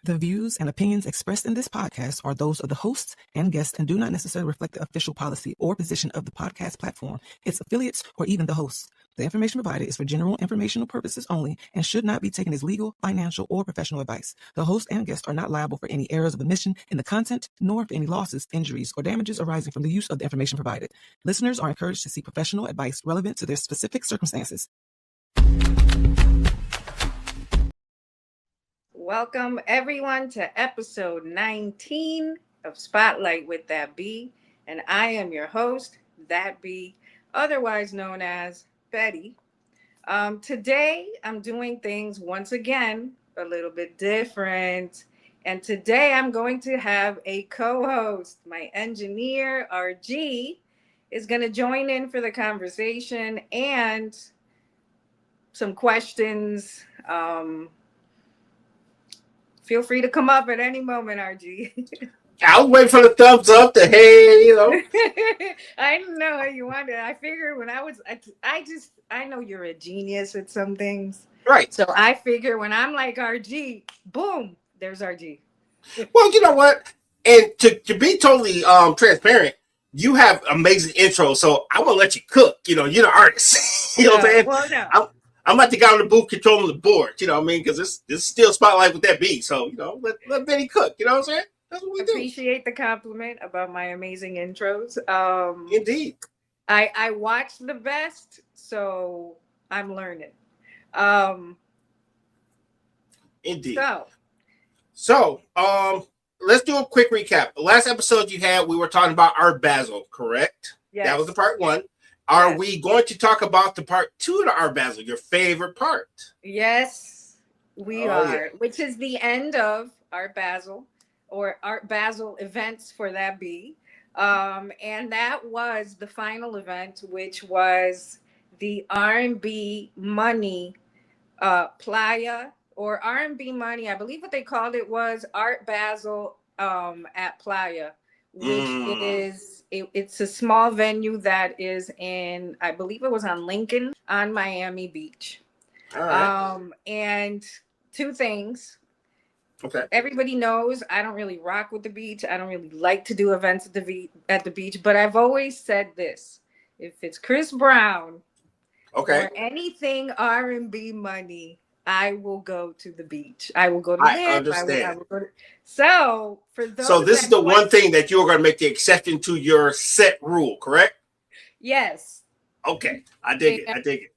The views and opinions expressed in this podcast are those of the hosts and guests and do not necessarily reflect the official policy or position of the podcast platform, its affiliates, or even the hosts. The information provided is for general informational purposes only and should not be taken as legal, financial, or professional advice. The host and guests are not liable for any errors of omission in the content, nor for any losses, injuries, or damages arising from the use of the information provided. Listeners are encouraged to seek professional advice relevant to their specific circumstances. Welcome everyone to episode 19 of Spotlight with That B, and I am your host, That B, otherwise known as Betty. Today I'm doing things once again a little bit different, and today I'm going to have a co-host. My engineer, RG, is going to join in for the conversation and some questions. Feel free to come up at any moment, RG. I'll wait for the thumbs up, the hey, I didn't know how you wanted. I figured when I know you're a genius at some things. Right. So I figure when I'm like RG, boom, there's RG. Well, you know what? And to be totally transparent, you have amazing intros, so I'm gonna let you cook. You're the artist. You know what I'm saying? Well, no. I'm like the guy on the booth controlling the board. You know what I mean? Because this is still Spotlight with That B. So let Benny cook. You know what I'm saying? That's what we do. Appreciate the compliment about my amazing intros. Indeed. I watch the best, so I'm learning. Indeed. So, let's do a quick recap. The last episode you had, we were talking about Art Basel, correct? yes. That was the part one. Are we going to talk about the part two of the Art Basel, your favorite part? Yes, we are, yeah. Which is the end of Art Basel or Art Basel events for That B. And that was the final event, which was the R&B Money Playa or R&B Money. I believe what they called it was Art Basel at Playa, which it's a small venue that is in, I believe it was on Lincoln on Miami Beach. All right. And two things. Okay. Everybody knows I don't really rock with the beach. I don't really like to do events at the beach, but I've always said this: if it's Chris Brown, okay, or anything R&B Money, I will go to the beach. I will go to I understand. I will go to... So for those, so this is the one thing that you're going to make the exception to your set rule, correct? Yes. Okay, I dig it.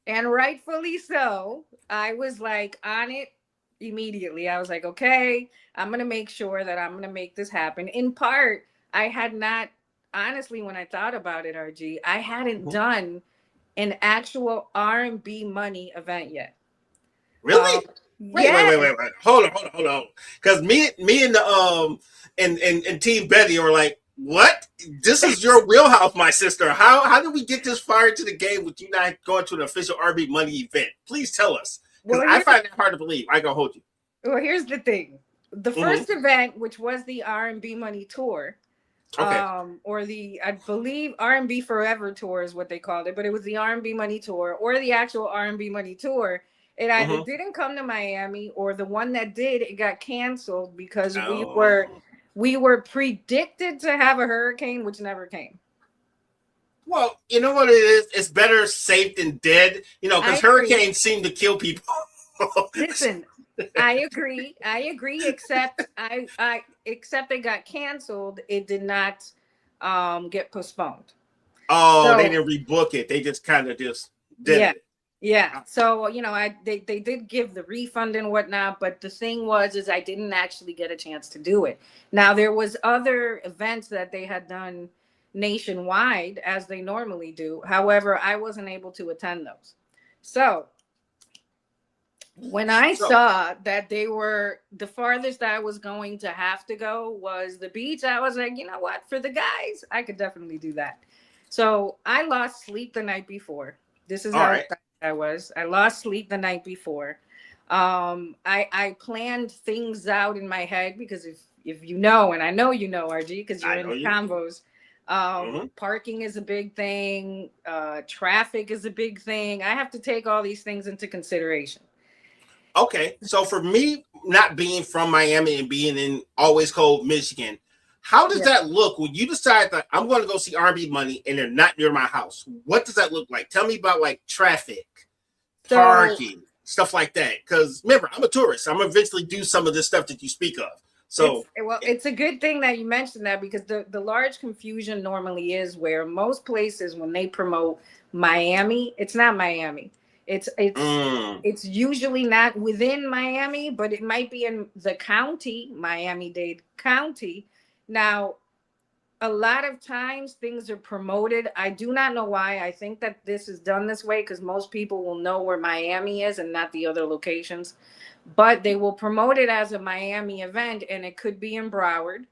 And rightfully so. I was like on it immediately. I was like, okay, I'm going to make sure that I'm going to make this happen. In part, I had not, honestly, when I thought about it, RG, I hadn't done an actual R&B Money event yet. Really? Wait. Hold on. Because me and the and Team Betty are like, what? This is your wheelhouse, my sister. How did we get this far into the game with you not going to an official R&B Money event? Please tell us. Because I find that hard to believe. I gonna hold you. Well, here's the thing. The first event, which was the R&B Money Tour, or the, I believe, R&B Forever Tour is what they called it, but it was the R&B Money Tour or the actual R&B Money Tour. It either didn't come to Miami, or the one that did, it got canceled because we were predicted to have a hurricane, which never came. Well, you know what it is? It's better safe than dead. Because hurricanes seem to kill people. Listen, I agree. Except except it got canceled. It did not get postponed. Oh, they didn't rebook it. They just kind of just did it. Yeah. So, they did give the refund and whatnot, but the thing is I didn't actually get a chance to do it. Now, there was other events that they had done nationwide as they normally do. However, I wasn't able to attend those. So when I saw that they were, the farthest I was going to have to go was the beach, I was like, you know what? For the guys, I could definitely do that. So I lost sleep the night before. This is how I was. I lost sleep the night before. I planned things out in my head because if you know, and I know you know, RG, because you're in the convos. Parking is a big thing. Traffic is a big thing. I have to take all these things into consideration. Okay, so for me, not being from Miami and being in always cold Michigan, how does that look when you decide that I'm going to go see R&B Money and they're not near my house? What does that look like? Tell me about like traffic, So parking, stuff like that. Because remember, I'm a tourist. I'm gonna eventually do some of this stuff that you speak of. So, it's a good thing that you mentioned that, because the large confusion normally is where most places, when they promote Miami, it's not Miami. It's it's usually not within Miami, but it might be in the county, Miami-Dade County. Now, a lot of times things are promoted. I do not know why. I think that this is done this way because most people will know where Miami is and not the other locations. But they will promote it as a Miami event, and it could be in Broward,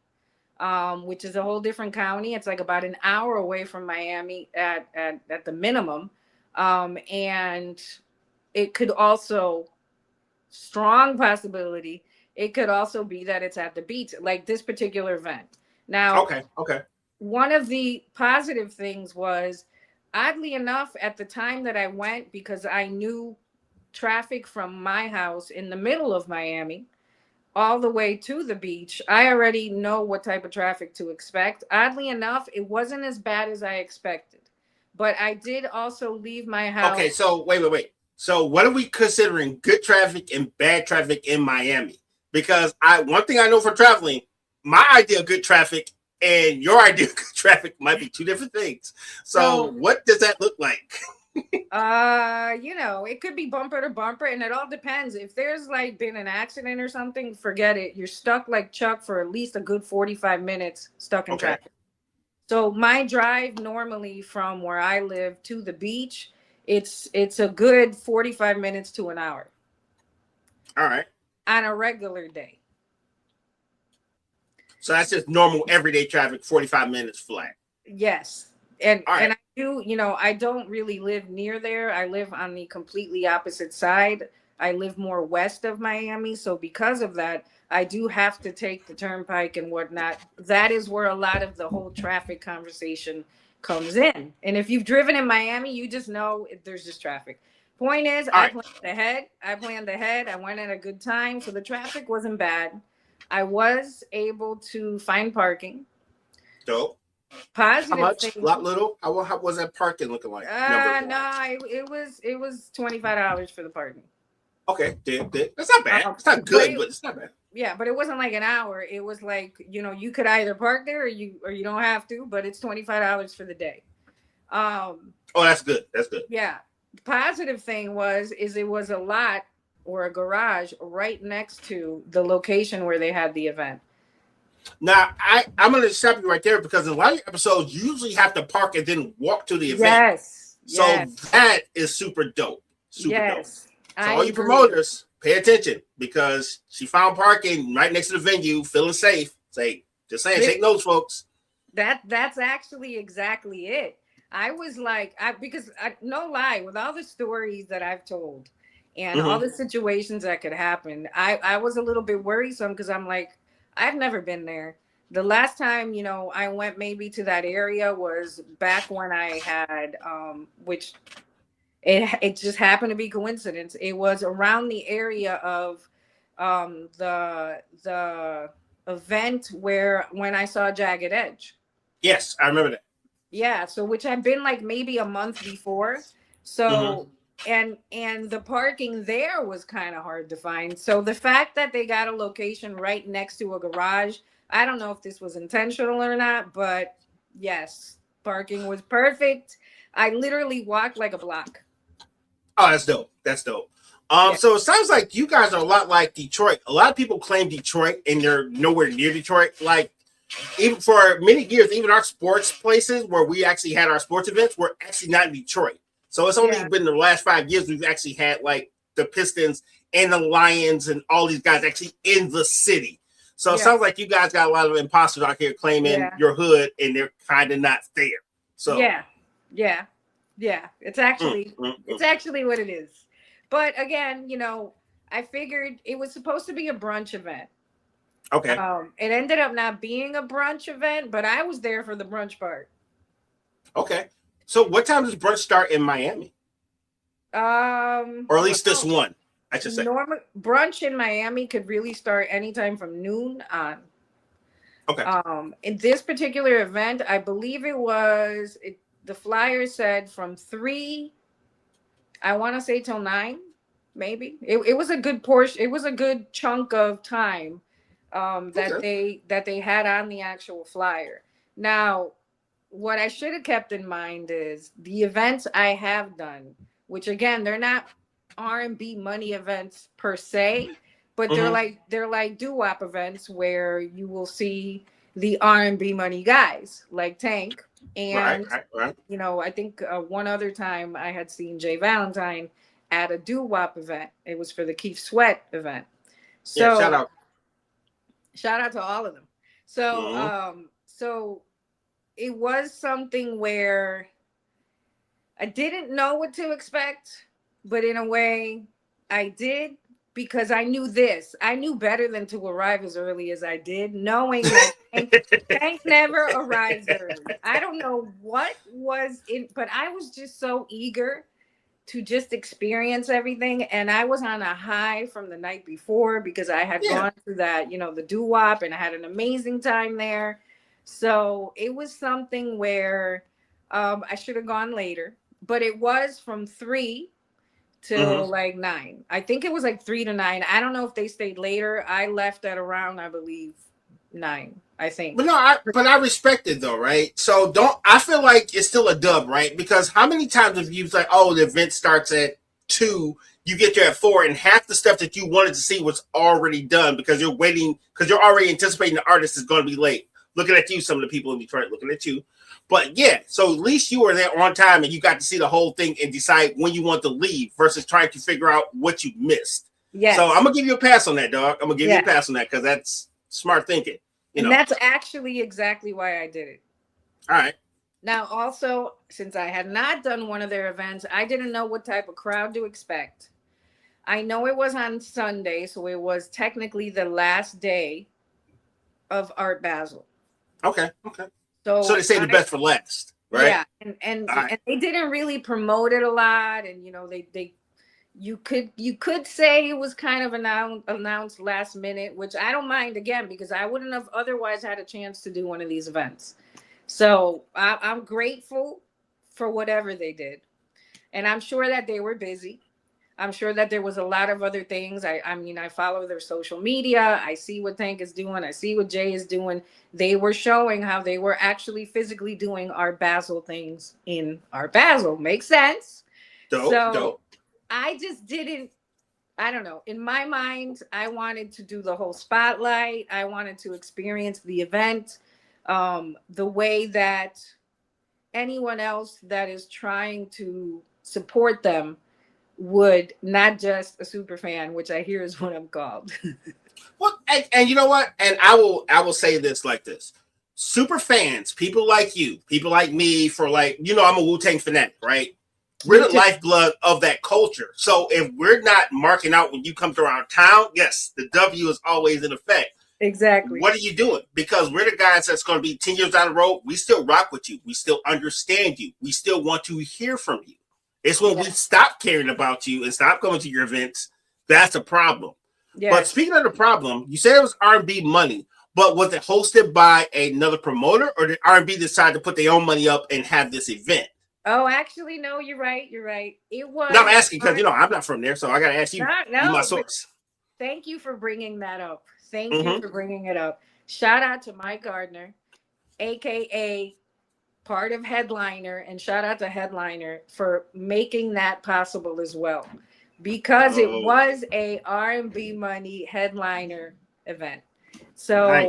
which is a whole different county. It's like about an hour away from Miami at the minimum. And it could also, strong possibility, it could also be that it's at the beach, like this particular event. Now, okay. one of the positive things was, oddly enough, at the time that I went, because I knew traffic from my house in the middle of Miami all the way to the beach, I already know what type of traffic to expect. Oddly enough, it wasn't as bad as I expected. But I did also leave my house. Okay, so wait. So what are we considering good traffic and bad traffic in Miami? Because one thing I know for traveling, my idea of good traffic and your idea of good traffic might be two different things. So what does that look like? It could be bumper to bumper, and it all depends. If there's like been an accident or something, forget it. You're stuck like Chuck for at least a good 45 minutes stuck in traffic. So my drive normally from where I live to the beach, it's a good 45 minutes to an hour. All right. On a regular day. So that's just normal everyday traffic, 45 minutes flat. Yes. And I do, I don't really live near there. I live on the completely opposite side. I live more west of Miami. So because of that, I do have to take the turnpike and whatnot. That is where a lot of the whole traffic conversation comes in. And if you've driven in Miami, you just know there's just traffic. Point is, I planned ahead. I went at a good time. So the traffic wasn't bad. I was able to find parking. Dope. Positive. How much? A lot little? How was that parking looking like? It was $25 for the parking. Okay, that's not bad. It's not good, but it's not bad. Yeah, but it wasn't like an hour. It was like, you could either park there or you don't have to, but it's $25 for the day. That's good. That's good. Yeah. The positive thing is it was a lot or a garage right next to the location where they had the event. Now, I'm going to stop you right there because in a lot of episodes, you usually have to park and then walk to the event. Yes. So that is super dope. Super dope. So all you agree. promoters, pay attention because she found parking right next to the venue, feeling safe. Just saying, take notes, folks. That's actually exactly it. I was like, no lie, with all the stories that I've told and all the situations that could happen, I was a little bit worrisome because I'm like, I've never been there. The last time, I went maybe to that area was back when I had, which it just happened to be coincidence. It was around the area of the event when I saw Jagged Edge. Yes, I remember that. Yeah, so which had been like maybe a month before. So and the parking there was kind of hard to find. So the fact that they got a location right next to a garage, I don't know if this was intentional or not, but yes, parking was perfect. I literally walked like a block. Oh, that's dope. That's dope. So it sounds like you guys are a lot like Detroit. A lot of people claim Detroit and they're nowhere near Detroit. Like, even for many years, even our sports places where we actually had our sports events were actually not in Detroit. So it's only been the last 5 years we've actually had like the Pistons and the Lions and all these guys actually in the city. So it sounds like you guys got a lot of imposters out here claiming your hood and they're kind of not there. So yeah. It's actually what it is. But again, I figured it was supposed to be a brunch event. Okay. It ended up not being a brunch event, but I was there for the brunch part. Okay. So what time does brunch start in Miami? Or at least this one. I should say. Normal brunch in Miami could really start anytime from noon on. Okay. In this particular event, I believe the flyer said from 3, I want to say till 9, maybe. It was a good portion. It was a good chunk of time that they had on the actual flyer. Now, what I should have kept in mind is the events I have done, which again, they're not R&B money events per se, but they're like doo-wop events where you will see the R&B money guys like Tank and right. you know, I think one other time I had seen Jay Valentine at a doo-wop event. It was for the Keith Sweat event. So yeah, shout out to all of them. So so it was something where I didn't know what to expect, but in a way I did, because I knew this. I knew better than to arrive as early as I did, knowing that Tank never arrives early. I don't know what was in, but I was just so eager to just experience everything. And I was on a high from the night before because I had gone to that, you know, the doo-wop, and I had an amazing time there. So it was something where I should have gone later, but it was from 3 till like 9. I think it was like 3 to 9. I don't know if they stayed later. I left at around, I believe, 9, I think. But no, I respect it though, right? So I feel like it's still a dub, right? Because how many times have you like, oh, the event starts at 2, you get there at 4, and half the stuff that you wanted to see was already done because you're waiting, because you're already anticipating the artist is going to be late. Looking at you, some of the people in Detroit looking at you. But yeah, so at least you were there on time and you got to see the whole thing and decide when you want to leave versus trying to figure out what you missed. Yes. So I'm going to give you a pass on that, dog. I'm going to give you a pass on that because that's smart thinking. And that's actually exactly why I did it. All right. Now, also, since I had not done one of their events, I didn't know what type of crowd to expect. I know it was on Sunday, so it was technically the last day of Art Basel. Okay. So they say the best for last, right? Yeah, and they didn't really promote it a lot, and you know you could say it was kind of announced last minute, which I don't mind, again, because I wouldn't have otherwise had a chance to do one of these events. So I'm grateful for whatever they did, and I'm sure that they were busy. I'm sure that there was a lot of other things. I mean, I follow their social media. I see what Tank is doing. I see what Jay is doing. They were showing how they were actually physically doing Art Basel things in Art Basel. Makes sense. Dope. I just didn't, I don't know. In my mind, I wanted to do the whole spotlight. I wanted to experience the event the way that anyone else that is trying to support them would, not just a super fan, which I hear is what I'm called. Well, and you know what? And I will say this like this. Super fans, people like you, people like me, for like, you know, I'm a Wu-Tang fanatic, right? We're the lifeblood of that culture. So if we're not marking out when you come to our town, yes, the W is always in effect. Exactly. What are you doing? Because we're the guys that's going to be 10 years down the road. We still rock with you. We still understand you. We still want to hear from you. It's when we stop caring about you and stop going to your events. That's a problem. Yes. But speaking of the problem, you said it was R&B money, but was it hosted by another promoter, or did R&B decide to put their own money up and have this event? Oh, actually, no, you're right. It was. No, I'm asking because, you know, I'm not from there, so I got to ask you. No, you my source. Thank you for bringing that up. Thank you for bringing it up. Shout out to Mike Gardner, a.k.a. part of Headliner, and shout out to Headliner for making that possible as well, because it was a R&B money Headliner event. So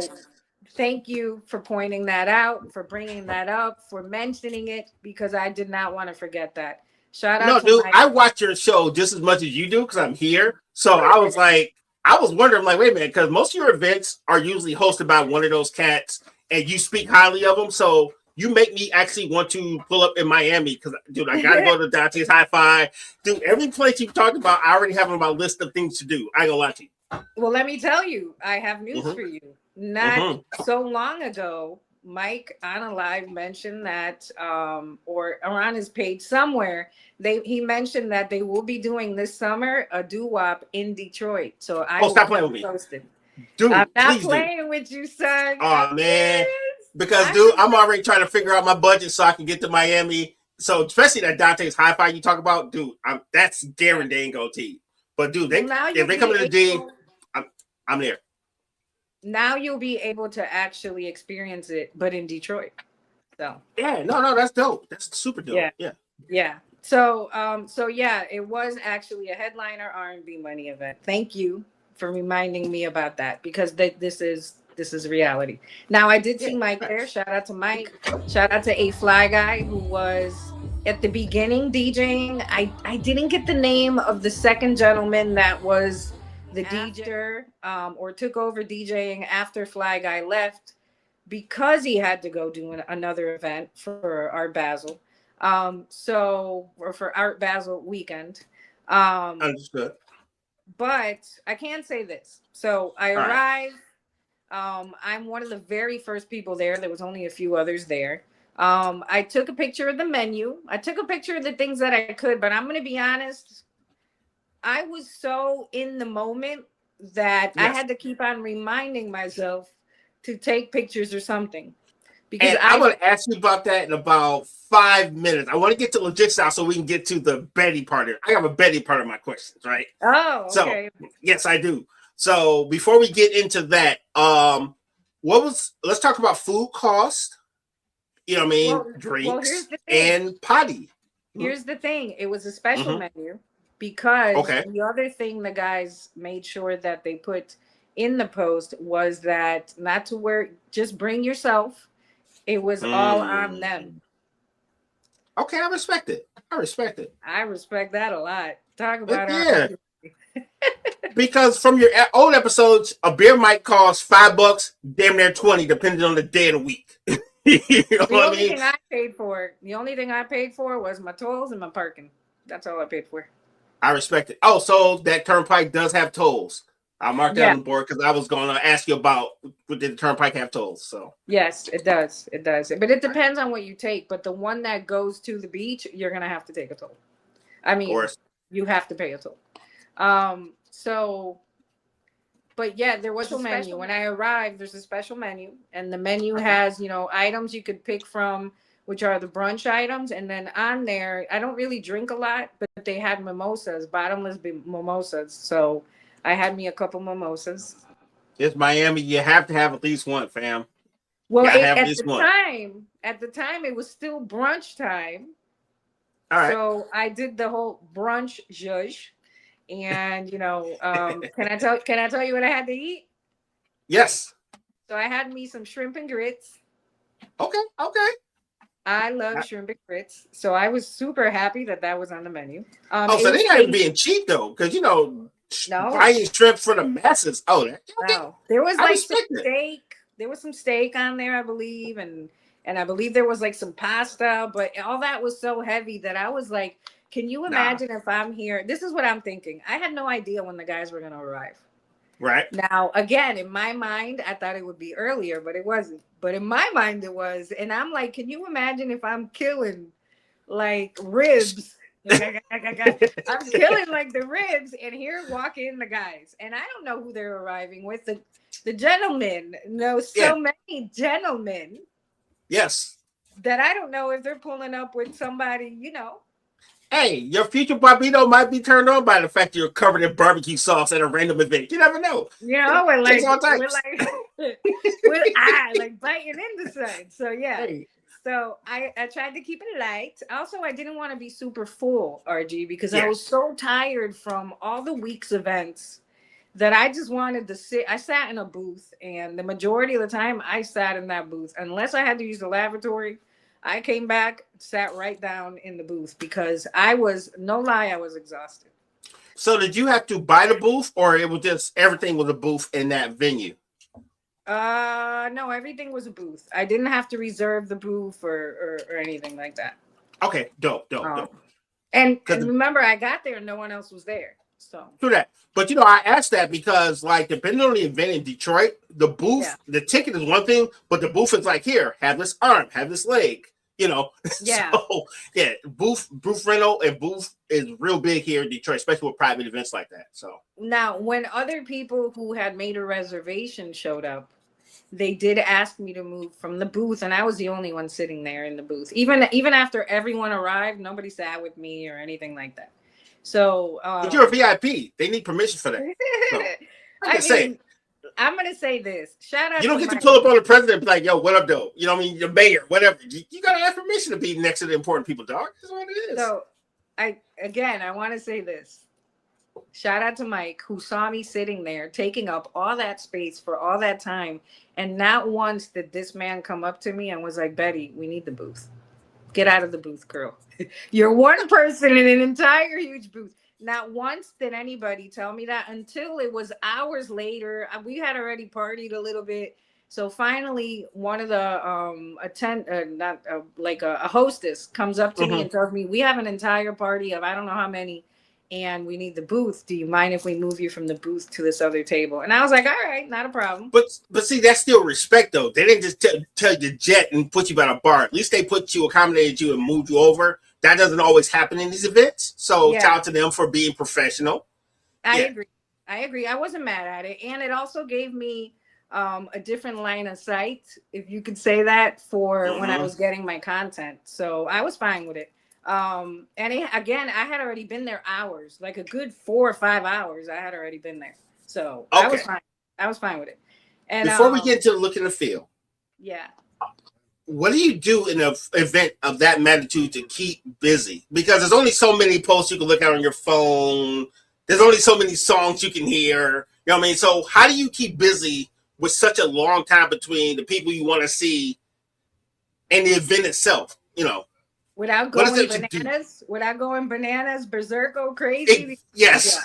thank you for pointing that out, for bringing that up, for mentioning it, because I did not want to forget that. Shout out to dude, Mike. I watch your show just as much as you do because I'm here. So I was wondering, like, wait a minute, because most of your events are usually hosted by one of those cats, and you speak highly of them. So you make me actually want to pull up in Miami because, dude, I got to go to Dante's Hi-Fi. Dude, every place you talked about, I already have on my list of things to do. I ain't gonna lie to you. Well, let me tell you, I have news for you. Not so long ago, Mike on a live mentioned that, or on his page somewhere, he mentioned that they will be doing this summer a doo-wop in Detroit. So I will stop keep playing with you me. posted. Dude, I'm not please do. playing with you, son. Oh, I'm man. serious. Because, dude, I'm already trying to figure out my budget so I can get to Miami. So, especially that Dante's Hi-Fi you talk about, dude, that's guaranteed. But, dude, if they come to the D, I'm there. Now you'll be able to actually experience it, but in Detroit. So yeah, no, that's dope. That's super dope. Yeah. So yeah, it was actually a headliner R&B Money event. Thank you for reminding me about that, because this is reality. Now I did see Mike there. Shout out to Mike. Shout out to A Fly Guy, who was at the beginning DJing. I didn't get the name of the second gentleman that was the DJ, or took over DJing after Fly Guy left, because he had to go do another event for Art Basel. Or for Art Basel weekend. Understood. But I can say this. So I arrived. I'm one of the very first people there. There was only a few others there. I took a picture of the menu. I took a picture of the things that I could, but I'm going to be honest. I was so in the moment that I had to keep on reminding myself to take pictures or something. Because I'm going to ask you about that in about 5 minutes. I want to get to logistics out so we can get to the Betty part of it. I have a Betty part of my questions, right? Oh, okay. So, yes, I do. So, before we get into that, let's talk about food cost, you know what I mean, drinks, and potty. Here's the thing. It was a special menu, because the other thing the guys made sure that they put in the post was that not to just bring yourself. It was all on them. Okay, I respect it. I respect that a lot. Talk about because from your old episodes, a beer might cost $5, damn near 20, depending on the day of the week. The only thing I paid for was my tolls and my parking. That's all I paid for. I respect it. Oh, so that turnpike does have tolls. I'll mark that on the board, because I was going to ask you about, did the turnpike have tolls? So yes, it does. It does. But it depends on what you take. But the one that goes to the beach, you're going to have to take a toll. I mean, you have to pay a toll. But yeah, there was a menu. When I arrived, there's a special menu, and the menu has, items you could pick from, which are the brunch items. And then on there, I don't really drink a lot, but they had mimosas, bottomless mimosas. So I had me a couple mimosas. It's Miami. You have to have at least one, fam. Well, at the time, it was still brunch time. All right. So I did the whole brunch zhuzh. And can I tell you what I had to eat? Yes. So I had me some shrimp and grits. Okay. I love shrimp and grits, so I was super happy that was on the menu. So they're not even being cheap though, because buying shrimp for the masses. Oh, no, there was like some steak. There was some steak on there, I believe, and I believe there was like some pasta, but all that was so heavy that I was like, can you imagine if I'm here? This is what I'm thinking. I had no idea when the guys were going to arrive. Right. Now, again, in my mind, I thought it would be earlier, but it wasn't. But in my mind, it was. And I'm like, can you imagine if I'm killing like ribs? I'm killing like the ribs, and here walk in the guys. And I don't know who they're arriving with. The gentlemen. Many gentlemen. Yes. That I don't know if they're pulling up with somebody, Hey, your future barbito might be turned on by the fact you're covered in barbecue sauce at a random event. You never know. We're like biting in the sun. So yeah. Hey. So I tried to keep it light. Also, I didn't want to be super full, RG, because I was so tired from all the week's events that I just wanted to sit. I sat in a booth, and the majority of the time I sat in that booth, unless I had to use the lavatory. I came back, sat right down in the booth, because I was exhausted. So did you have to buy the booth, or it was just everything was a booth in that venue? No, everything was a booth. I didn't have to reserve the booth or anything like that. Okay, dope. And remember, I got there and no one else was there. So True that. But I asked that because, like, depending on the event in Detroit, the booth, the ticket is one thing, but the booth is like, here, have this arm, have this leg. Yeah. So booth rental and booth is real big here in Detroit, especially with private events like that. So now, when other people who had made a reservation showed up, they did ask me to move from the booth, and I was the only one sitting there in the booth. Even after everyone arrived, nobody sat with me or anything like that. So, but you're a VIP. They need permission for that. So, I'm gonna say this. Shout out. You don't get to pull up on the president and be like, "Yo, what up, though?" You know what I mean? The mayor, whatever. You gotta ask permission to be next to the important people, dog. That's what it is. So, I want to say this. Shout out to Mike, who saw me sitting there taking up all that space for all that time, and not once did this man come up to me and was like, "Betty, we need the booth. Get out of the booth, girl. You're one person in an entire huge booth." Not once did anybody tell me that until it was hours later. We had already partied a little bit. So finally, one of the a hostess comes up to me and tells me, "We have an entire party of I don't know how many, and we need the booth. Do you mind if we move you from the booth to this other table?" And I was like, "All right, not a problem." But see, that's still respect, though. They didn't just tell you to jet and put you by a bar. At least they accommodated you and moved you over. That doesn't always happen in these events. So shout out to them for being professional. I agree. I wasn't mad at it. And it also gave me a different line of sight, if you could say that, for when I was getting my content. So I was fine with it. And again, I had already been there hours, like a good 4 or 5 hours. I had already been there. So I was fine. I was fine with it. And before we get to the look and the feel. Yeah. What do you do in an event of that magnitude to keep busy? Because there's only so many posts you can look at on your phone. There's only so many songs you can hear. You know what I mean? So how do you keep busy with such a long time between the people you want to see and the event itself? Without going bananas? Without going bananas, berserko, crazy? Yes.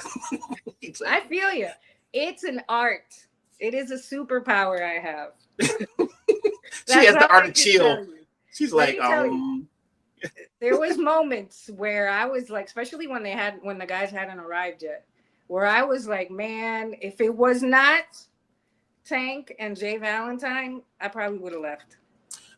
Yeah. I feel you. It's an art. It is a superpower I have. She has the art of chill. She's like, there was moments where I was like, especially when the guys hadn't arrived yet, where I was like, man, if it was not Tank and Jay Valentine, I probably would have left.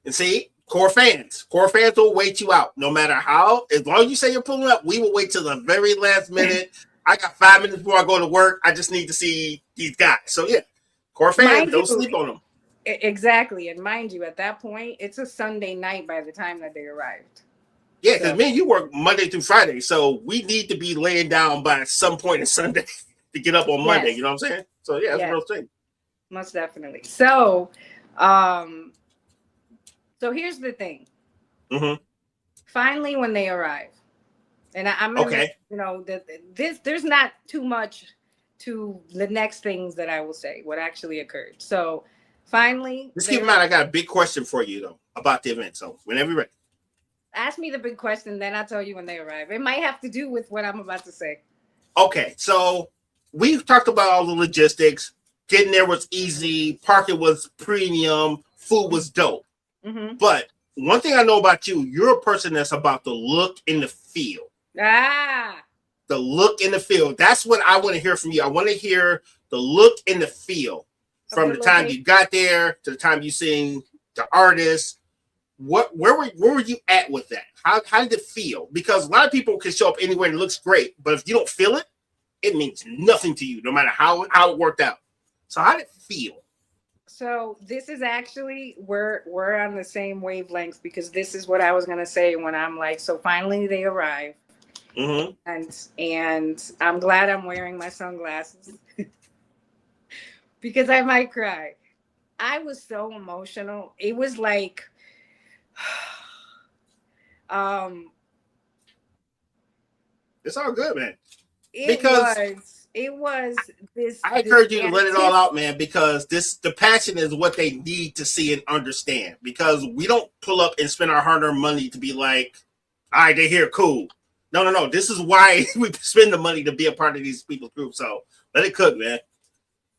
And see, core fans will wait you out no matter how. As long as you say you're pulling up, we will wait till the very last minute. I got 5 minutes before I go to work. I just need to see these guys. So yeah, core fans, don't sleep on them. Exactly. And mind you, at that point, it's a Sunday night by the time that they arrived. Yeah, because me and you work Monday through Friday. So we need to be laying down by some point on Sunday to get up on Monday. You know what I'm saying? So yeah, that's a real thing. Most definitely. So, so here's the thing. Finally, when they arrive, and I'm gonna, there's not too much to the next things that I will say, what actually occurred. So finally, just keep in mind, I got a big question for you though about the event. So whenever you're ready, ask me the big question, then I'll tell you when they arrive. It might have to do with what I'm about to say. Okay, so we've talked about all the logistics. Getting there was easy. Parking was premium. Food was dope. But one thing I know about you, you're a person that's about the look and the feel. The look and the feel. That's what I want to hear from you. I want to hear the look and the feel from the time you got there to the time you seen the artist. Where were you at with that? How did it feel? Because a lot of people can show up anywhere and it looks great, but if you don't feel it, it means nothing to you, no matter how it worked out. So how did it feel? So this is actually, we're on the same wavelengths, because this is what I was gonna say when I'm like, so finally they arrive, and I'm glad I'm wearing my sunglasses because I might cry. I was so emotional. It was like, it's all good, man. It was this. I encourage you to let it all out, man, because the passion is what they need to see and understand. Because we don't pull up and spend our hard-earned money to be like, all right, they're here, cool. No. This is why we spend the money to be a part of these people's groups. So let it cook, man.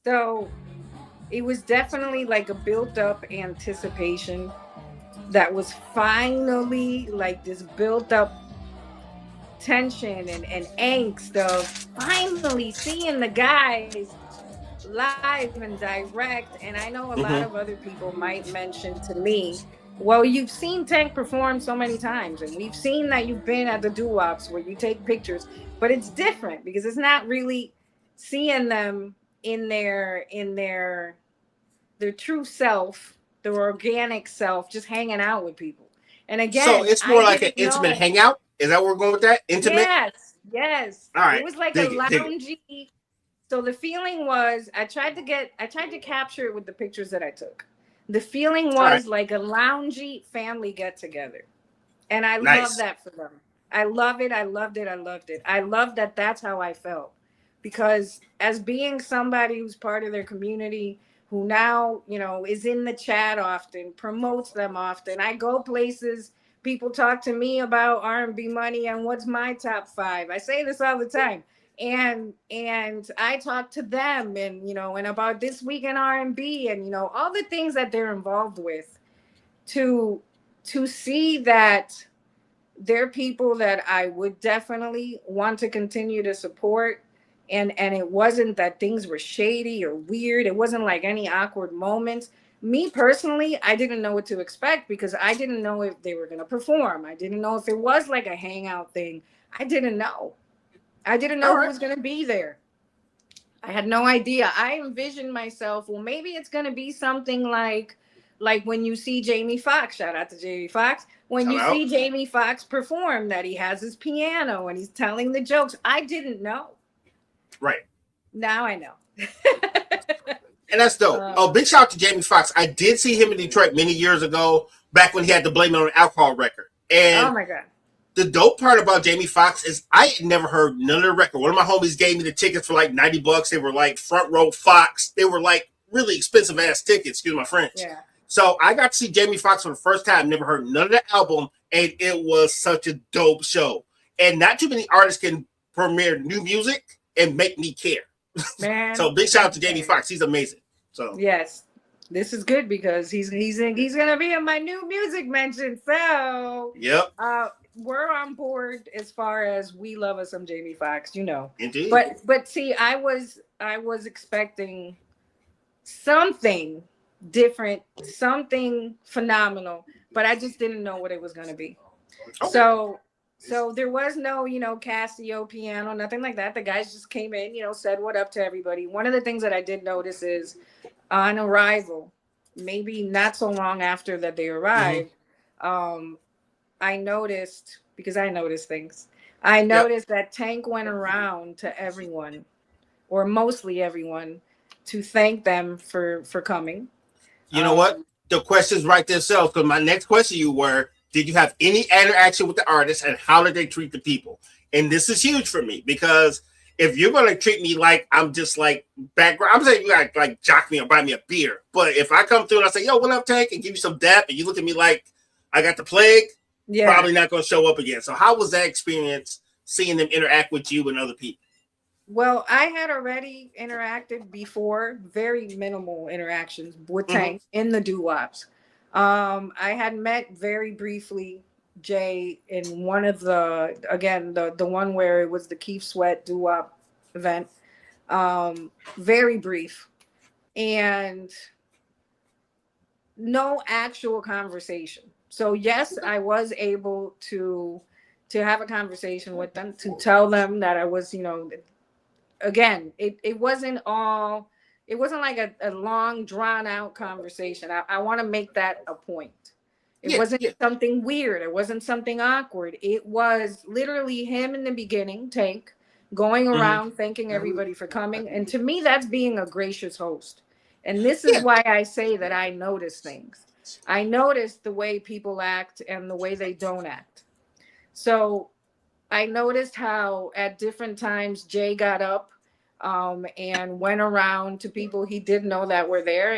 So it was definitely like a built-up anticipation that was finally like this built-up tension and angst of finally seeing the guys live and direct. And I know a lot of Mm-hmm. other people might mention to me, well, you've seen Tank perform so many times, and we've seen that you've been at the doo-wops where you take pictures, but it's different because it's not really seeing them in their true self, their organic self, just hanging out with people. And So again, it's I more like an didn't intimate know. hangout. Is that where we're going with that? Intimate. Yes, yes. All It right. was like a Dig it. Dig it. loungy. So the feeling was I tried to capture it with the pictures that I took. The feeling All right. was like a loungy family get together. And I love Nice. that for them. I love it. I loved it. I loved it. I love that that's how I felt. Because as being somebody who's part of their community, who now, is in the chat often, promotes them often. I go places, people talk to me about R&B money and what's my top 5. I say this all the time. And I talk to them and about this week in R&B and all the things that they're involved with to see that they're people that I would definitely want to continue to support. And it wasn't that things were shady or weird. It wasn't like any awkward moments. Me personally, I didn't know what to expect because I didn't know if they were going to perform. I didn't know if it was like a hangout thing. I didn't know. I didn't All know who right. was going to be there. I had no idea. I envisioned myself, well, maybe it's going to be something like when you see Jamie Foxx, shout out to Jamie Foxx, when Shout you out. see Jamie Foxx perform that he has his piano and he's telling the jokes. I didn't know. Right. Now I know. And that's dope. uh, Oh, big shout out to Jamie Foxx. I did see him in Detroit many years ago, back when he had to blame it on an alcohol record. oh And my God. the dope part about Jamie Foxx is I had never heard none of the record. One of my homies gave me the tickets for like $90. They were like front row Fox. They were like really expensive ass tickets, excuse my French. Yeah. So I got to see Jamie Foxx for the first time, never heard none of the album, and it was such a dope show. And not too many artists can premiere new music and make me care. Man. So big shout out to Jamie Foxx. He's amazing. So Yes. This is good because he's gonna be in my new music mention. So yep, we're on board as far as we love us some Jamie Foxx. indeed. But see, I was expecting something different, something phenomenal, but I just didn't know what it was gonna be. Okay. So there was no, Casio piano, nothing like that. The guys just came in, said what up to everybody. One of the things that I did notice is on arrival, maybe not so long after that they arrived, I noticed, because I noticed things, I Yep. noticed that Tank went around to everyone, or mostly everyone, to thank them for coming. You know what? The questions write themselves. Because my next question you were, did you have any interaction with the artists and how did they treat the people? And this is huge for me because if you're going to treat me like I'm just like background, I'm saying you got like jock me or buy me a beer. But if I come through and I say, yo, what up, Tank? And give you some dap and you look at me like I got the plague, Yeah. probably not going to show up again. So how was that experience seeing them interact with you and other people? Well, I had already interacted before, very minimal interactions with Tank in the doo-wops. I had met very briefly Jay in one of the one where it was the Keith Sweat doo-wop event. Very brief. And no actual conversation. So yes, I was able to have a conversation with them, to tell them that I was, again, it wasn't like a long drawn out conversation. I want to make that a point. It wasn't something weird. It wasn't something awkward. It was literally him in the beginning, Tank, going around thanking everybody for coming. And to me, that's being a gracious host. And this is why I say that I notice things. I notice the way people act and the way they don't act. So I noticed how at different times Jay got up and went around to people he didn't know that were there,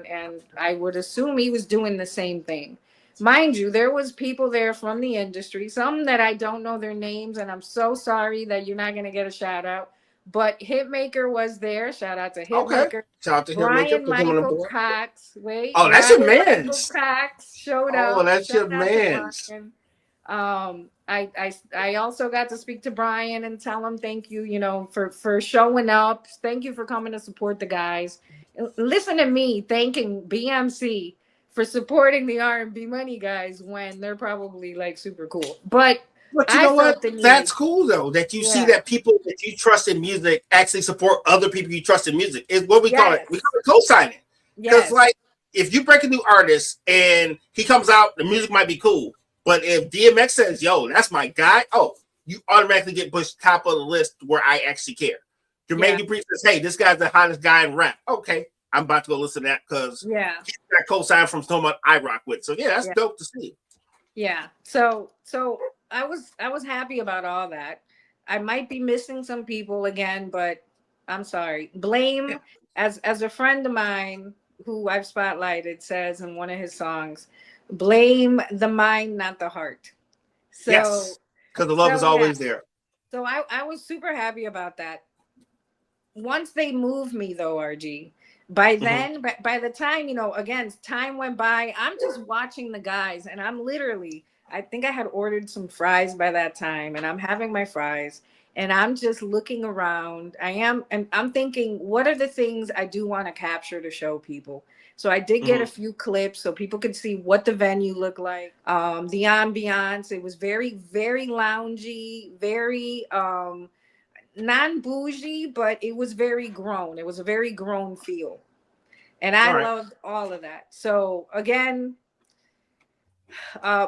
and I would assume he was doing the same thing. Mind you, there was people there from the industry, some that I don't know their names, and I'm so sorry that you're not going to get a shout out. But Hitmaker was there. Shout out to Hitmaker. Okay. Shout out to Brian Hitmaker for coming on Michael board. Cox. Wait. Oh, that's your Brian Michael mans. Cox showed up. Oh, that's Shout your out to mans. Brian. I also got to speak to Brian and tell him thank you, for showing up. Thank you for coming to support the guys. Listen to me thanking BMC for supporting the R&B Money guys when they're probably like super cool. But you know I what? felt the need. That's cool though. That you see that people that you trust in music actually support other people you trust in music. Is what we call it. We call it co-signing. Because like if you break a new artist and he comes out, the music might be cool. But if DMX says, "Yo, that's my guy," you automatically get pushed top of the list where I actually care. Jermaine Dupri says, "Hey, this guy's the hottest guy in rap." Okay, I'm about to go listen to that because he's got co-sign from someone I rock with. So that's dope to see. Yeah. So I was happy about all that. I might be missing some people again, but I'm sorry. Blame, as a friend of mine who I've spotlighted says in one of his songs, blame the mind, not the heart. So because the love is always there. So I was super happy about that. Once they moved me though, RG, by then, by the time, again, time went by, I'm just watching the guys and I'm literally, I think I had ordered some fries by that time and I'm having my fries and I'm just looking around. And I'm thinking, what are the things I do want to capture to show people? So I did get a few clips so people could see what the venue looked like. The ambiance, it was very, very loungy, very, non-bougie, but it was very grown. It was a very grown feel. And I loved all of that. So again,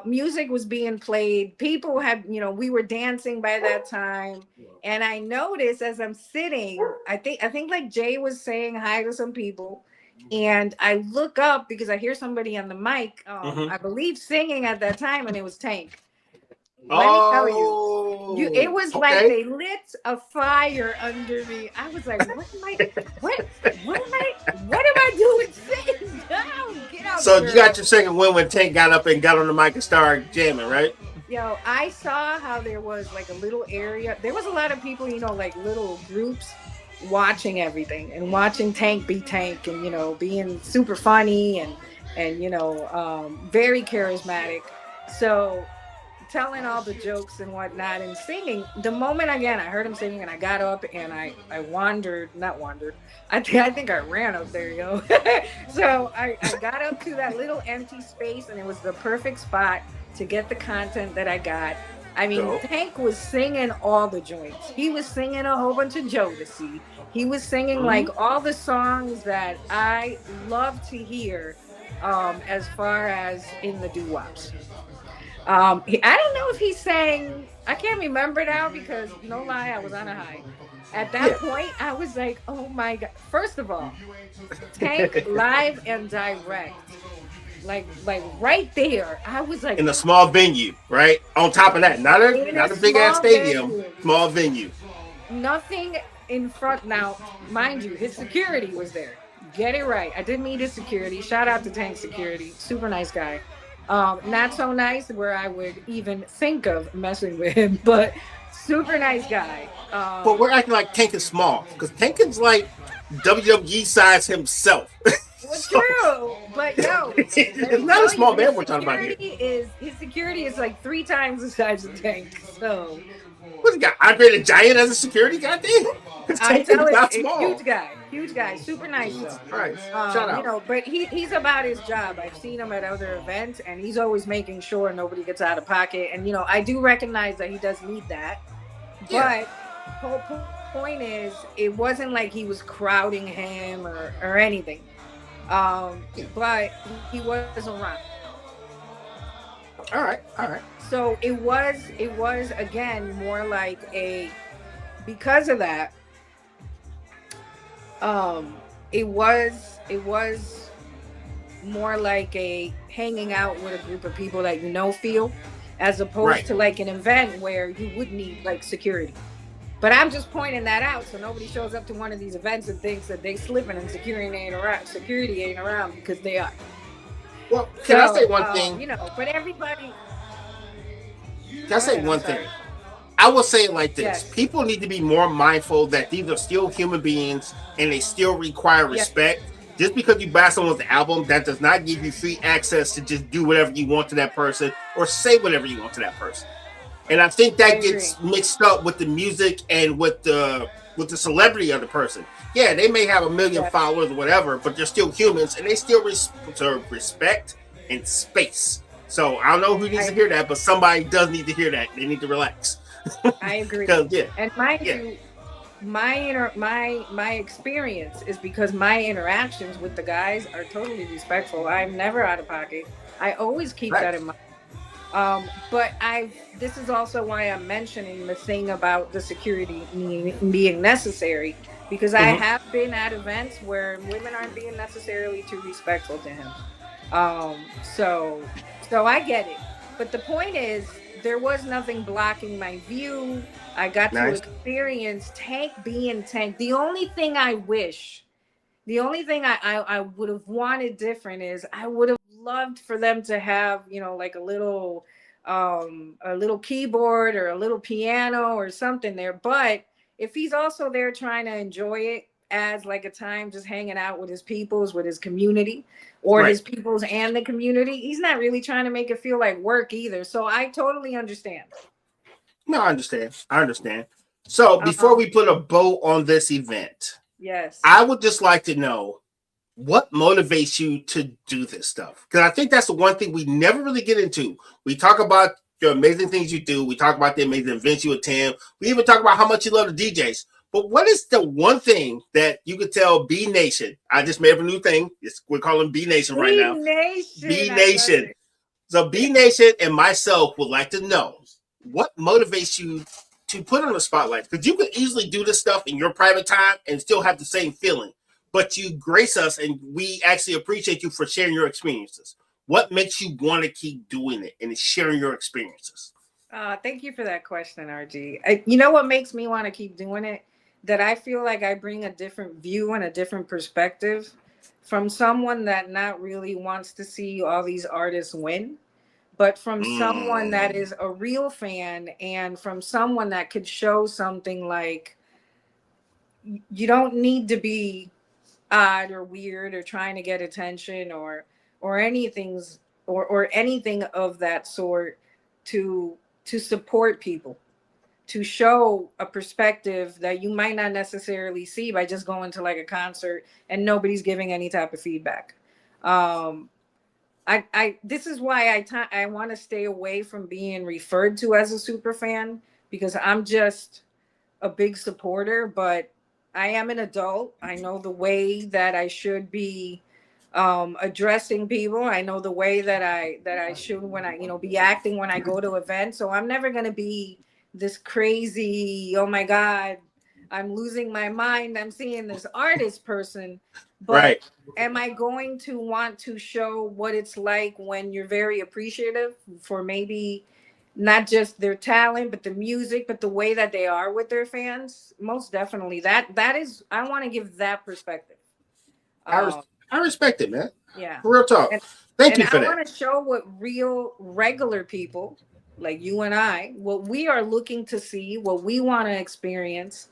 music was being played. People had, we were dancing by that time. And I noticed as I'm sitting, I think like Jay was saying hi to some people. And I look up because I hear somebody on the mic, I believe singing at that time, and it was Tank. Let me tell you, it was like they lit a fire under me. I was like, what am I doing sitting down? Get out. So you got your second win when Tank got up and got on the mic and started jamming, right? Yo, I saw how there was like a little area. There was a lot of people, like little groups watching everything and watching Tank be Tank and, being super funny and very charismatic. So telling all the jokes and whatnot and singing. The moment again I heard him singing and I got up and I think I ran up there, yo. So I got up to that little empty space and it was the perfect spot to get the content that I got. I mean, Tank was singing all the joints. He was singing a whole bunch of Jodeci. He was singing like all the songs that I love to hear as far as in the doo-wops. I don't know if he sang, I can't remember now because no lie, I was on a high. At that point, I was like, oh my God. First of all, Tank live and direct. Like right there. I was like, in a small venue, right? On top of that, not a big ass stadium, small venue. Nothing in front. Now, mind you, his security was there. Get it right. I did meet his security. Shout out to Tank security. Super nice guy. Not so nice where I would even think of messing with him, but super nice guy. But we're acting like Tank is small because Tank is like WWE size himself. Well, true, but no, it's not a small man we're talking about here. His security is like 3 times the size of Tank. So what's he got? Andre the Giant as a security guy? I tell it, huge guy, super nice though. Right, shout out. But he's about his job. I've seen him at other events, and he's always making sure nobody gets out of pocket. And I do recognize that he does need that. Yeah. But whole point is, it wasn't like he was crowding him or anything. But he was around. All right. So it was again more like because of that. It was more like a hanging out with a group of people that feel, as opposed to like an event where you would need like security. But I'm just pointing that out so nobody shows up to one of these events and thinks that they slipping and security ain't around because they are. Well, can I say one thing? But everybody. Can I say one thing? I will say it like this. Yes. People need to be more mindful that these are still human beings and they still require respect Just because you buy someone's album, that does not give you free access to just do whatever you want to that person or say whatever you want to that person. And I think I that agree. gets mixed up with the music and with the celebrity of the person. Yeah, they may have a million Yes, followers or whatever, but they're still humans and they still deserve respect and space. So I don't know who needs to I hear that, but somebody does need to hear that. They need to relax. I agree. Because yeah, And mind yeah, you, my experience is because my interactions with the guys are totally respectful. I'm never out of pocket. I always keep right. that in mind. But this is also why I'm mentioning the thing about the security being necessary, because I Mm-hmm. have been at events where women aren't being necessarily too respectful to him. So I get it. But the point is, there was nothing blocking my view. I got to Nice. experience Tank being Tank. The only thing I would have wanted different is I would have loved for them to have, like a little keyboard or a little piano or something there. But if he's also there trying to enjoy it as like a time just hanging out with his peoples, with his community, or Right. his peoples and the community, he's not really trying to make it feel like work either. So I totally understand. No, I understand. I understand. So before Um, we put a bow on this event, yes. I would just like to know what motivates you to do this stuff? Because I think that's the one thing we never really get into. We talk about the amazing things you do. We talk about the amazing events you attend. We even talk about how much you love the DJs. But what is the one thing that you could tell B Nation? I just made up a new thing. We're calling B Nation right B now. Nation, B I love Nation. it. So B Nation and myself would like to know what motivates you to put on the spotlight. Because you could easily do this stuff in your private time and still have the same feeling. But you grace us and we actually appreciate you for sharing your experiences. What makes you want to keep doing it and sharing your experiences? Thank you for that question, RG. You know what makes me want to keep doing it? That I feel like I bring a different view and a different perspective from someone that not really wants to see all these artists win, but from someone that Mm, is a real fan and from someone that could show something like you don't need to be odd or weird or trying to get attention or anything's or anything of that sort to support people, to show a perspective that you might not necessarily see by just going to like a concert and nobody's giving any type of feedback. um I this is why I want to stay away from being referred to as a super fan, because I'm just a big supporter, but I am an adult. I know the way that I should be addressing people. I know the way that I should when I be acting when I go to events. So I'm never gonna be this crazy, oh my God, I'm losing my mind, I'm seeing this artist person. But right. am I going to want to show what it's like when you're very appreciative for maybe not just their talent but the music, but the way that they are with their fans? Most definitely, that is, I want to give that perspective. I, res- um I respect it, man. yeah. For real talk. and Thank and you for I that. want to show what real regular people like you and I, what we are looking to see, what we want to experience,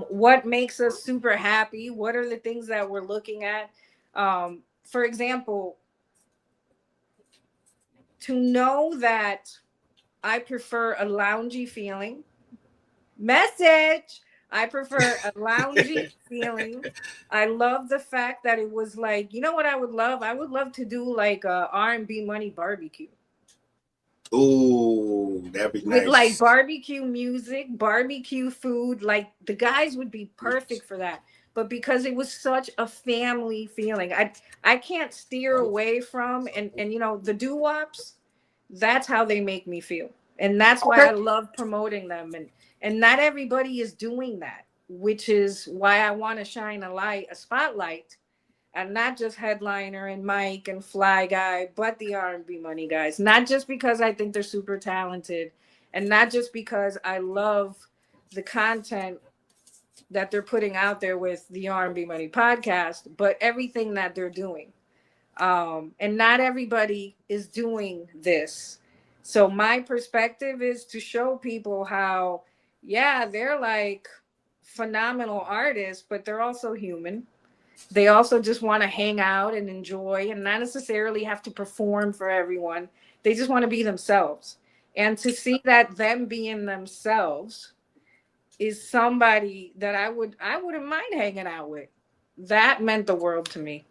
what makes us super happy, what are the things that we're looking at. For example, to know that I prefer a loungy feeling. Message. I prefer a loungy feeling. I love the fact that it was like, you know what I would love? I would love to do like a R&B money barbecue Ooh, that'd be with like nice. barbecue music, barbecue food. Like the guys would be perfect for that. But because it was such a family feeling, I can't steer away from, and the doo-wops, that's how they make me feel. And that's why Okay. I love promoting them, and not everybody is doing that, which is why I want to shine a spotlight, and not just headliner and Mike and Fly Guy, but the R&B money guys. Not just because I think they're super talented, and not just because I love the content that they're putting out there with the R&B money podcast, but everything that they're doing. And not everybody is doing this. So my perspective is to show people how, yeah, they're like phenomenal artists, but they're also human. They also just want to hang out and enjoy and not necessarily have to perform for everyone. They just want to be themselves. And to see that them being themselves is somebody that I wouldn't mind hanging out with. That meant the world to me.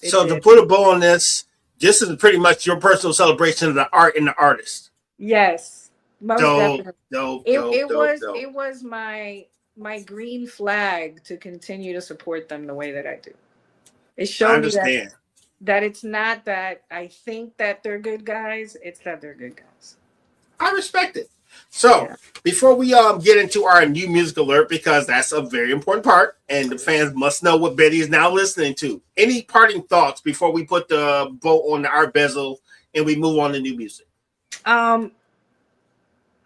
It So to did. put a bow on this is pretty much your personal celebration of the art and the artist. Yes, most Dope, definitely. dope, It dope, it dope, was dope. it was my green flag to continue to support them the way that I do. It I showed me understand. that it's not that I think that they're good guys, it's that they're good guys. I respect it. So Yeah. before we get into our new music alert, because that's a very important part, and the fans must know what Betty is now listening to. Any parting thoughts before we put the bow on the Art Basel and we move on to new music? Um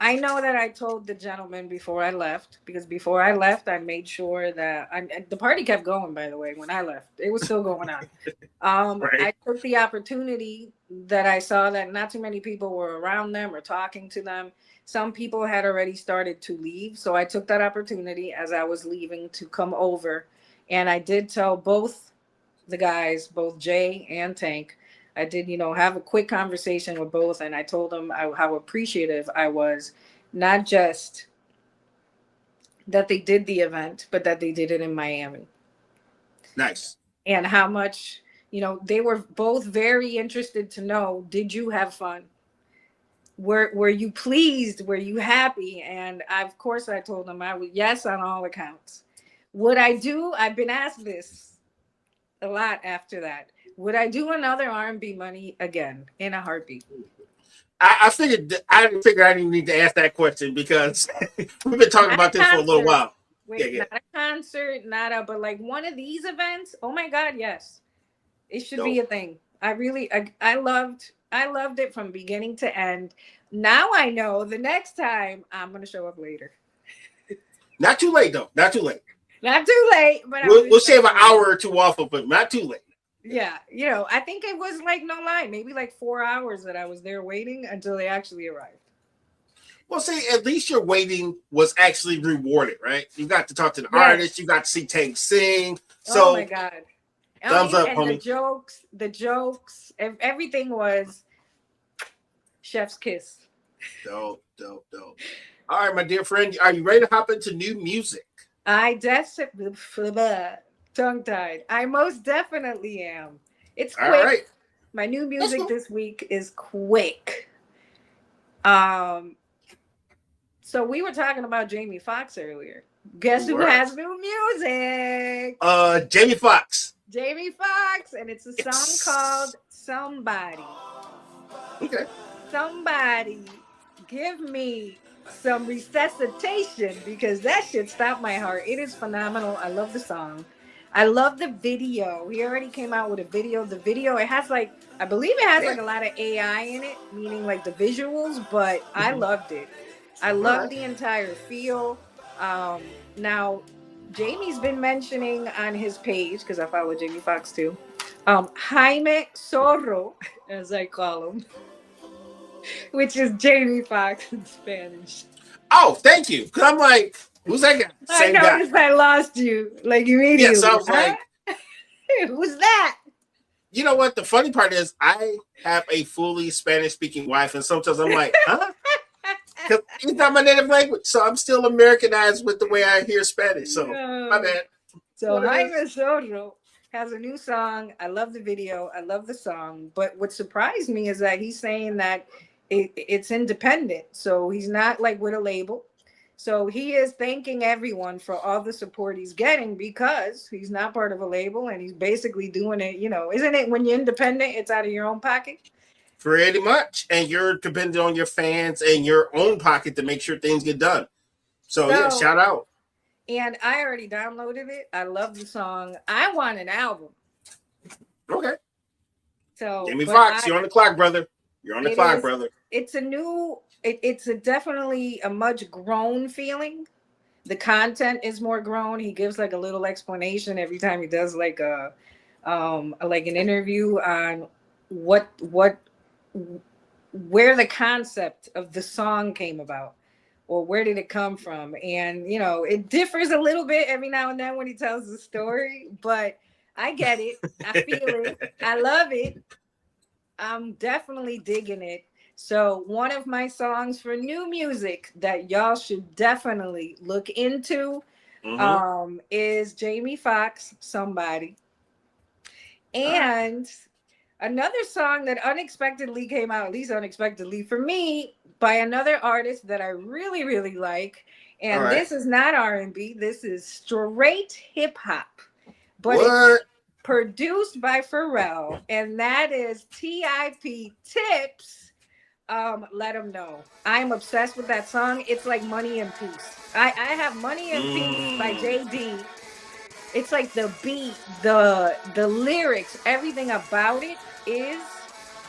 I know that I told the gentleman before I left, because before I left, I made sure that the party kept going. By the way, when I left, it was still going on. Right. I took the opportunity that I saw that not too many people were around them or talking to them. Some people had already started to leave, so I took that opportunity as I was leaving to come over, and I did tell both the guys, both Jay and Tank. I did, have a quick conversation with both, and I told them how appreciative I was, not just that they did the event, but that they did it in Miami, Nice. and how much, they were both very interested to know, did you have fun? Were you pleased? Were you happy? And of course, I told them I would, yes, on all accounts. Would I do? I've been asked this a lot after that. Would I do another R&B money again in a heartbeat? I figured I didn't need to ask that question because we've been talking Not a about this for a little concert. while. Yeah, Wait, yeah. not a concert, not a, but like one of these events. Oh my God, yes, it should be Dope. a thing. I loved it from beginning to end. Now I know the next time I'm gonna show up later. Not too late though. Not too late. Not too late, but I'm gonna We'll show shave up an later. hour or two off of it. Not too late. Yeah, I think it was like no lie, maybe like 4 hours that I was there waiting until they actually arrived. Well, see, at least your waiting was actually rewarded, right? You got to talk to the artist. Yes. You got to see Tank sing. Oh my So, God. I thumbs mean, up, and homie. the jokes, everything was chef's kiss. Dope, dope, dope. All right, my dear friend, are you ready to hop into new music? I definitely tongue tied. I most definitely am. It's All quick. right, My new let's music go. this week is quick. Um, so we were talking about Jamie Foxx earlier. We Guess who were. has new music? Jamie Foxx. Jamie Foxx, and it's a song Yes. called Somebody. Okay. Somebody give me some resuscitation because that shit stopped my heart. It is phenomenal. I love the song. I love the video. He already came out with a video. The video, it has like, I believe it has Yeah. like a lot of AI in it, meaning like the visuals, but I Mhm. loved it. I All love right. the entire feel. Now, Jamie's been mentioning on his page, because I follow Jamie Foxx too, Jaime Zorro, as I call him, which is Jamie Foxx in Spanish. Oh, thank you. Because I'm like, who's that guy? I Same guy. noticed I lost you like Yeah, so I immediately. was Huh? like, Who's that? you know what? The funny part is, I have a fully Spanish speaking wife, and sometimes I'm like, huh? Because it's not my native language. So I'm still Americanized with the way I hear Spanish. So, my No. bad. So What it Jaime is. Zorro has a new song. I love the video. I love the song. But what surprised me is that he's saying that it's independent. So he's not like with a label. So he is thanking everyone for all the support he's getting because he's not part of a label and he's basically doing it, isn't it when you're independent, it's out of your own pocket? Pretty much. And you're dependent on your fans and your own pocket to make sure things get done. So, yeah, So, shout out. and I already downloaded it. I love the song. I want an album. Okay. So, Jamie but Foxx, you're on the clock, brother. You're on the it clock, is, brother. it's a new, it's a definitely a much grown feeling. The content is more grown. He gives like a little explanation every time he does like an interview on what where the concept of the song came about or where did it come from, and it differs a little bit every now and then when he tells the story, but I get it. I feel it. I love it. I'm definitely digging it. So, one of my songs for new music that y'all should definitely look into is Jamie Foxx, Somebody. And another song that unexpectedly came out, at least unexpectedly for me, by another artist that I really, really like. And this is not R&B. This is straight hip hop. But it's produced by Pharrell, and that is TIP Tips. Let them know. I'm obsessed with that song. It's like Money and Peace. I have Money and Peace by JD. It's like the beat, the lyrics, everything about it is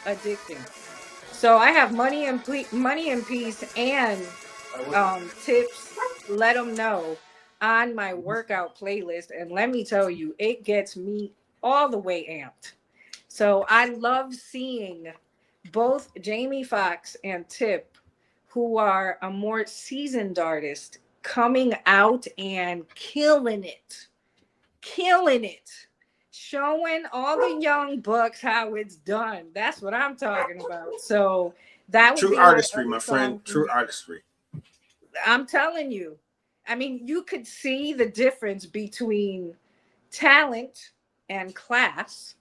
addicting. So I have Money and Peace, and Tips. Let them know on my workout playlist, and let me tell you, it gets me all the way amped. So I love seeing both Jamie Foxx and Tip, who are a more seasoned artist, coming out and killing it, showing all the young bucks how it's done. That's what I'm talking about. So that would True be my artistry, other my friend. song. True artistry. I'm telling you. I mean, you could see the difference between talent and class,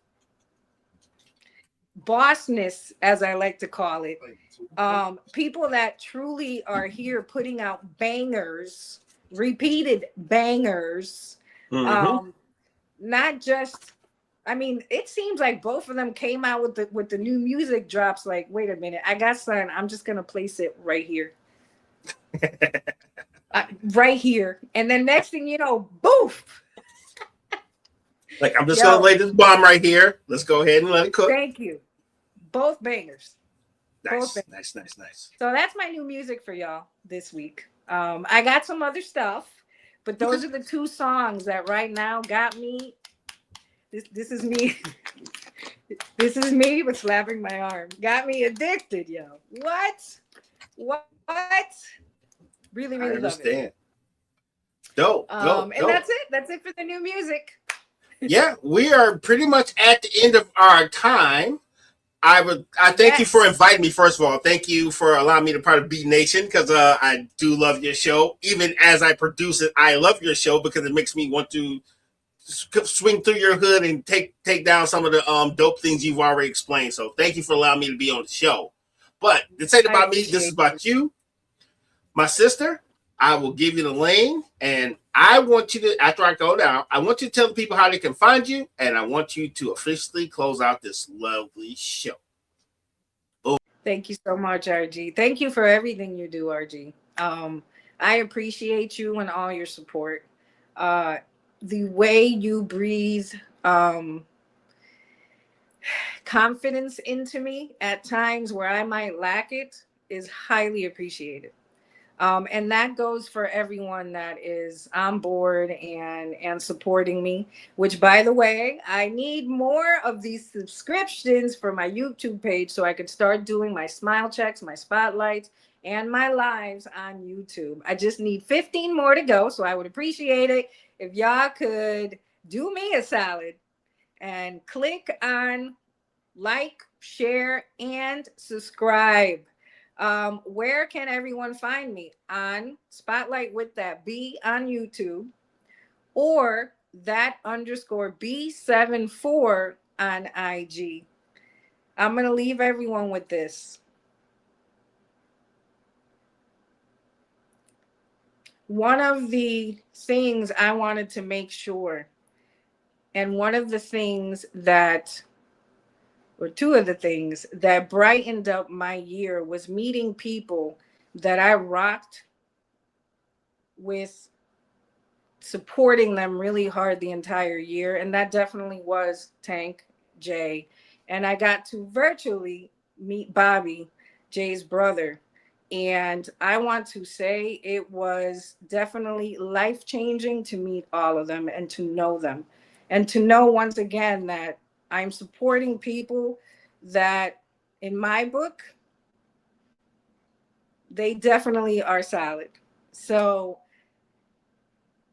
bossness, as I like to call it. People that truly are here putting out bangers, repeated bangers. Not just, I mean, it seems like both of them came out with the new music drops. Like, wait a minute, I got something. I'm just gonna place it right here, right here, and then next thing you know, boof. Like, I'm just gonna Yo, lay this bomb right here. Let's go ahead and let it cook. thank you. Both bangers. Both Nice, bangers. nice. So that's my new music for y'all this week. I got some other stuff, but those are the two songs that right now got me. This is me. This is me with slapping my arm. Got me addicted, yo. What? What? Really, I really love it. understand. Dope. And that's it. That's it for the new music. Yeah, we are pretty much at the end of our time. I thank you for inviting me. First of all, thank you for allowing me to be part of B Nation, because I do love your show. Even as I produce it, I love your show because it makes me want to swing through your hood and take down some of the dope things you've already explained. So thank you for allowing me to be on the show. But this ain't about me. This is about you, my sister. I will give you the lane, and I want you to, after I go down, I want you to tell the people how they can find you, and I want you to officially close out this lovely show. Thank you so much, RG. Thank you for everything you do, RG. I appreciate you and all your support. The way you breathe confidence into me at times where I might lack it is highly appreciated. And that goes for everyone that is on board and supporting me, which, by the way, I need more of these subscriptions for my YouTube page so I could start doing my smile checks, my spotlights, and my lives on YouTube. I just need 15 more to go, so I would appreciate it if y'all could do me a solid and click on like, share, and subscribe. Where can everyone find me? On Spotlight with that B on YouTube, or that underscore B74 on IG. I'm going to leave everyone with this. One of the things I wanted to make sure, and one of the things that, or two of the things that brightened up my year, was meeting people that I rocked with, supporting them really hard the entire year. And that definitely was Tank, Jay. And I got to virtually meet Bobby, Jay's brother. And I want to say it was definitely life-changing to meet all of them and to know them. And to know once again that I'm supporting people that, in my book, they definitely are solid. So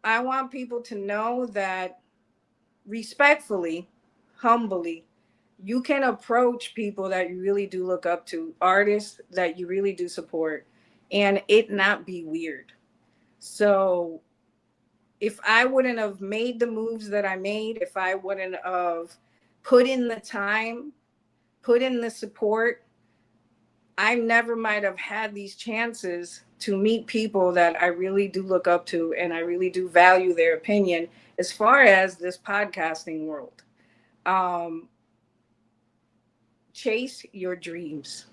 I want people to know that respectfully, humbly, you can approach people that you really do look up to, artists that you really do support, and it not be weird. So if I wouldn't have made the moves that I made, if I wouldn't have put in the time, put in the support, I never might have had these chances to meet people that I really do look up to and I really do value their opinion as far as this podcasting world. Um, chase your dreams.